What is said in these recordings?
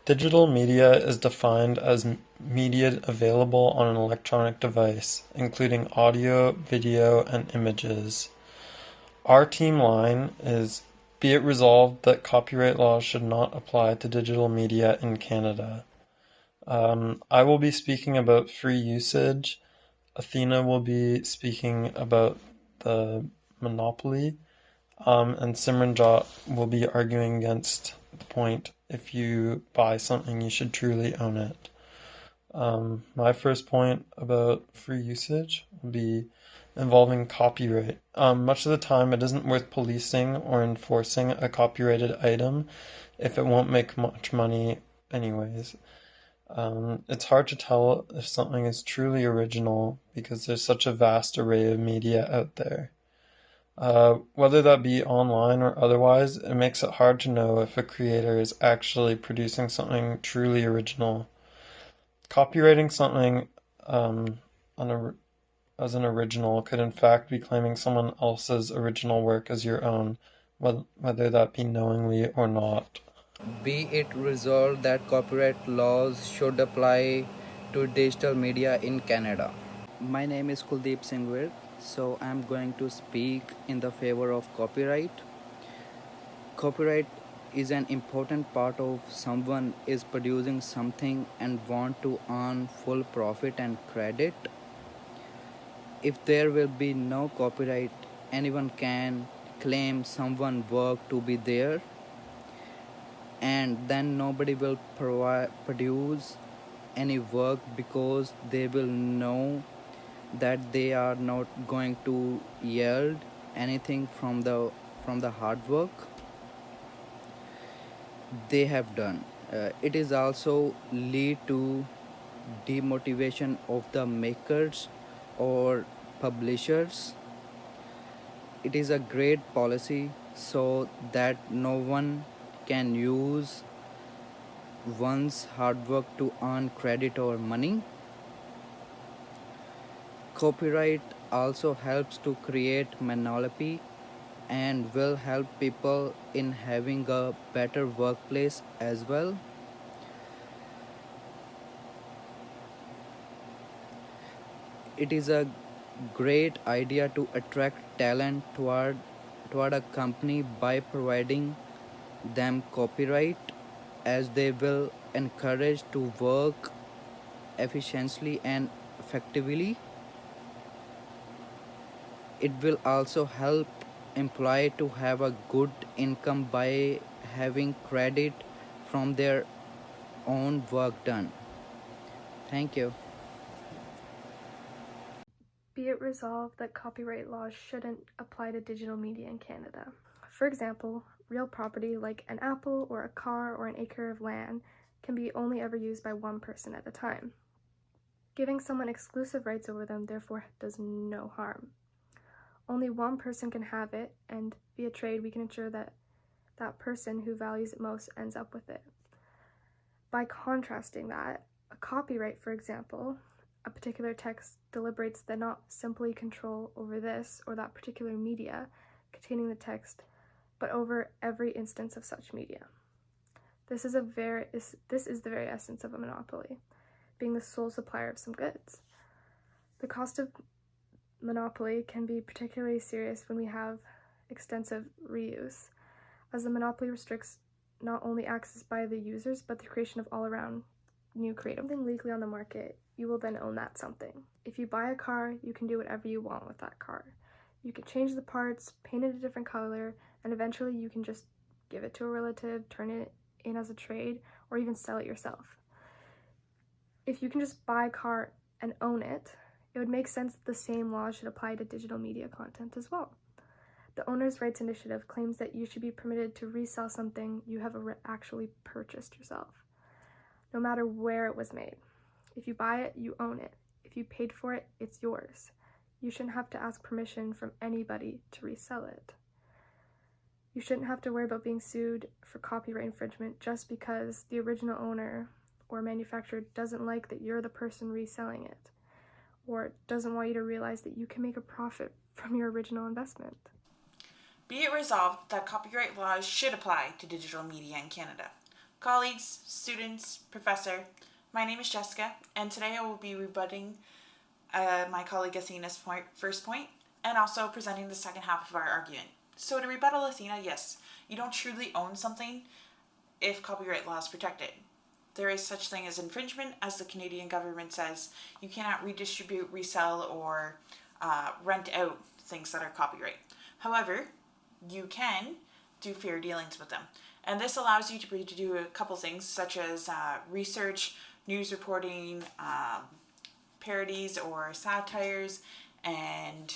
Digital media is defined as media available on an electronic device, including audio, video, and images. Our team line is be it resolved that copyright laws should not apply to digital media in Canada. I will be speaking about free usage. Athena will be speaking about the monopoly, and Simranjot will be arguing against the point if you buy something, you should truly own it. My first point about free usage will be involving copyright. Much of the time, it isn't worth policing or enforcing a copyrighted item if it won't make much money anyways. It's hard to tell if something is truly original because there's such a vast array of media out there. Whether that be online or otherwise, it makes it hard to know if a creator is actually producing something truly original. Copyrighting something as an original could in fact be claiming someone else's original work as your own, whether that be knowingly or not. Be it resolved that copyright laws should apply to digital media in Canada. My name is Kuldeep Singh Virk, so I'm going to speak in the favor of copyright. Copyright is an important part of someone is producing something and want to earn full profit and credit. If there will be no copyright, anyone can claim someone's work to be there, and then nobody will produce any work because they will know that they are not going to yield anything from the hard work they have done. It is also lead to demotivation of the makers or publishers. It is a great policy so that no one can use one's hard work to earn credit or money. Copyright also helps to create monopoly and will help people in having a better workplace as well. It is a great idea to attract talent toward a company by providing them copyright, as they will encourage to work efficiently and effectively. It will also help employee to have a good income by having credit from their own work done. Thank you. Be it resolved that copyright laws shouldn't apply to digital media in Canada. For example, real property like an apple or a car or an acre of land can be only ever used by one person at a time. Giving someone exclusive rights over them therefore does no harm. Only one person can have it, and via trade we can ensure that that person who values it most ends up with it. By contrasting that, a copyright, for example, a particular text deliberates that not simply control over this or that particular media containing the text, but over every instance of such media. This is the very essence of a monopoly, being the sole supplier of some goods. The cost of monopoly can be particularly serious when we have extensive reuse, as the monopoly restricts not only access by the users, but the creation of all-around new creative. Something legally on the market, you will then own that something. If you buy a car, you can do whatever you want with that car. You can change the parts, paint it a different color, and eventually you can just give it to a relative, turn it in as a trade, or even sell it yourself. If you can just buy a car and own it, it would make sense that the same law should apply to digital media content as well. The Owner's Rights Initiative claims that you should be permitted to resell something you have actually purchased yourself, no matter where it was made. If you buy it, you own it. If you paid for it, it's yours. You shouldn't have to ask permission from anybody to resell it. You shouldn't have to worry about being sued for copyright infringement just because the original owner or manufacturer doesn't like that you're the person reselling it, or doesn't want you to realize that you can make a profit from your original investment. Be it resolved that copyright laws should apply to digital media in Canada. Colleagues, students, professor, my name is Jessica, and today I will be rebutting my colleague Athena's first point, and also presenting the second half of our argument. So to rebuttal Athena, yes, you don't truly own something if copyright laws protect it. There is such thing as infringement, as the Canadian government says. You cannot redistribute, resell, or rent out things that are copyright. However, you can do fair dealings with them. And this allows you to do a couple things, such as research, news reporting, parodies or satires, and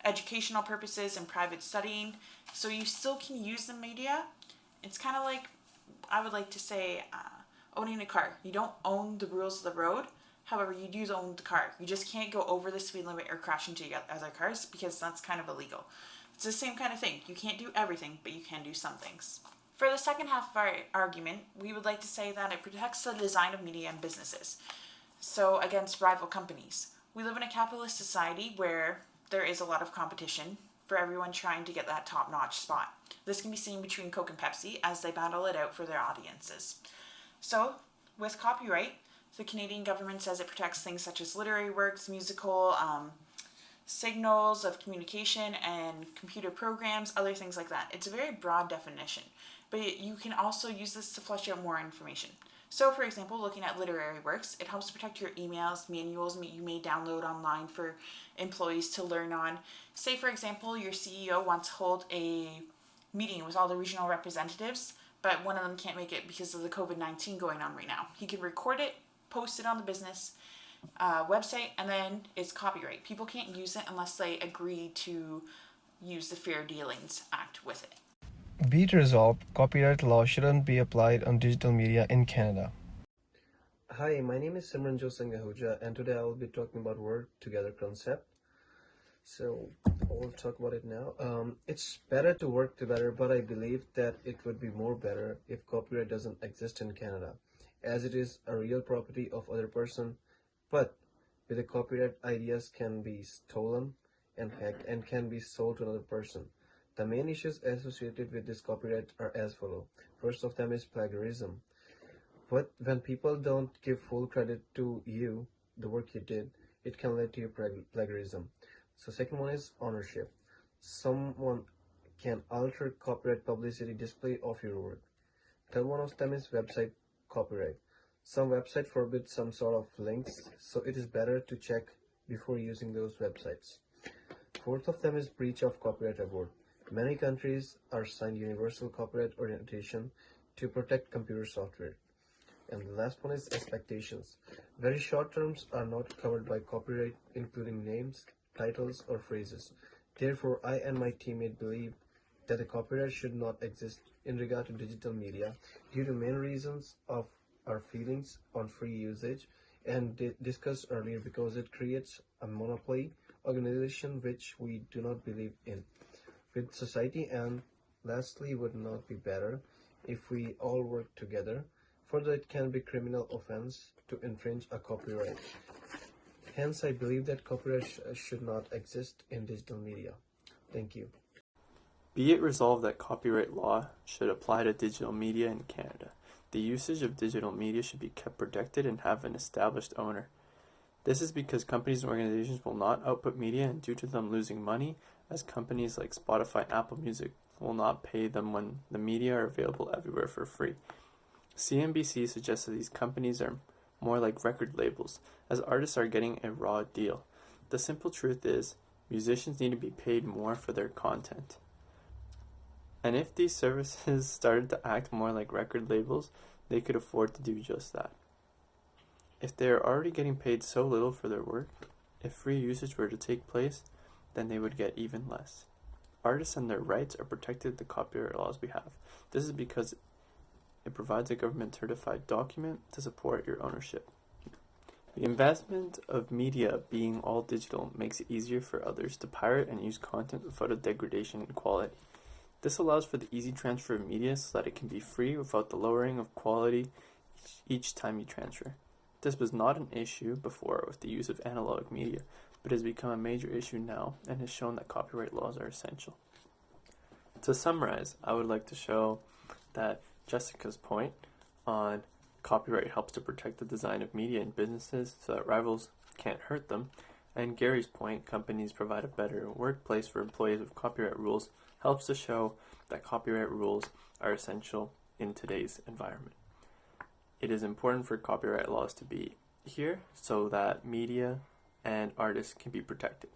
educational purposes and private studying. So you still can use the media. It's kind of like, I would like to say, owning a car. You don't own the rules of the road. However, you do own the car. You just can't go over the speed limit or crash into other cars because that's kind of illegal. It's the same kind of thing. You can't do everything, but you can do some things. For the second half of our argument, we would like to say that it protects the design of media and businesses. So against rival companies. We live in a capitalist society where there is a lot of competition for everyone trying to get that top-notch spot. This can be seen between Coke and Pepsi as they battle it out for their audiences. So, with copyright, the Canadian government says it protects things such as literary works, musical, signals of communication, and computer programs, other things like that. It's a very broad definition, but you can also use this to flesh out more information. So, for example, looking at literary works, it helps protect your emails, manuals you may download online for employees to learn on. Say, for example, your CEO wants to hold a meeting with all the regional representatives, but one of them can't make it because of the COVID-19 going on right now. He can record it, post it on the business website, and then it's copyright. People can't use it unless they agree to use the Fair Dealings Act with it. Be it resolved, copyright law shouldn't be applied on digital media in Canada. Hi, my name is Simran Josangahuja, and today I will be talking about work together concept. So I'll talk about it now. It's better to work together, but I believe that it would be more better if copyright doesn't exist in Canada, as it is a real property of other person. But with the copyright, ideas can be stolen and hacked and can be sold to another person. The main issues associated with this copyright are as follow. First of them is plagiarism. When people don't give full credit to you, the work you did, it can lead to plagiarism. So second one is ownership. Someone can alter copyright publicity display of your work. Third one of them is website copyright. Some website forbid some sort of links, so it is better to check before using those websites. Fourth of them is breach of copyright award. Many countries are signed universal copyright orientation to protect computer software. And the last one is expectations. Very short terms are not covered by copyright, including names, titles, or phrases. Therefore, I and my teammate believe that the copyright should not exist in regard to digital media due to main reasons of our feelings on free usage and discussed earlier because it creates a monopoly organization which we do not believe in. With society, and lastly, would not be better if we all work together. Further, it can be criminal offense to infringe a copyright. Hence, I believe that copyright should not exist in digital media. Thank you. Be it resolved that copyright law should apply to digital media in Canada. The usage of digital media should be kept protected and have an established owner. This is because companies and organizations will not output media, and due to them losing money, as companies like Spotify and Apple Music will not pay them when the media are available everywhere for free. CNBC suggests that these companies are more like record labels, as artists are getting a raw deal. The simple truth is, musicians need to be paid more for their content. And if these services started to act more like record labels, they could afford to do just that. If they are already getting paid so little for their work, if free usage were to take place, then they would get even less. Artists and their rights are protected in the copyright laws we have. This is because it provides a government-certified document to support your ownership. The investment of media being all digital makes it easier for others to pirate and use content without a degradation in quality. This allows for the easy transfer of media so that it can be free without the lowering of quality each time you transfer. This was not an issue before with the use of analog media, but has become a major issue now and has shown that copyright laws are essential. To summarize, I would like to show that Jessica's point on copyright helps to protect the design of media and businesses so that rivals can't hurt them, and Gary's point, companies provide a better workplace for employees with copyright rules, helps to show that copyright rules are essential in today's environment. It is important for copyright laws to be here so that media and artists can be protected.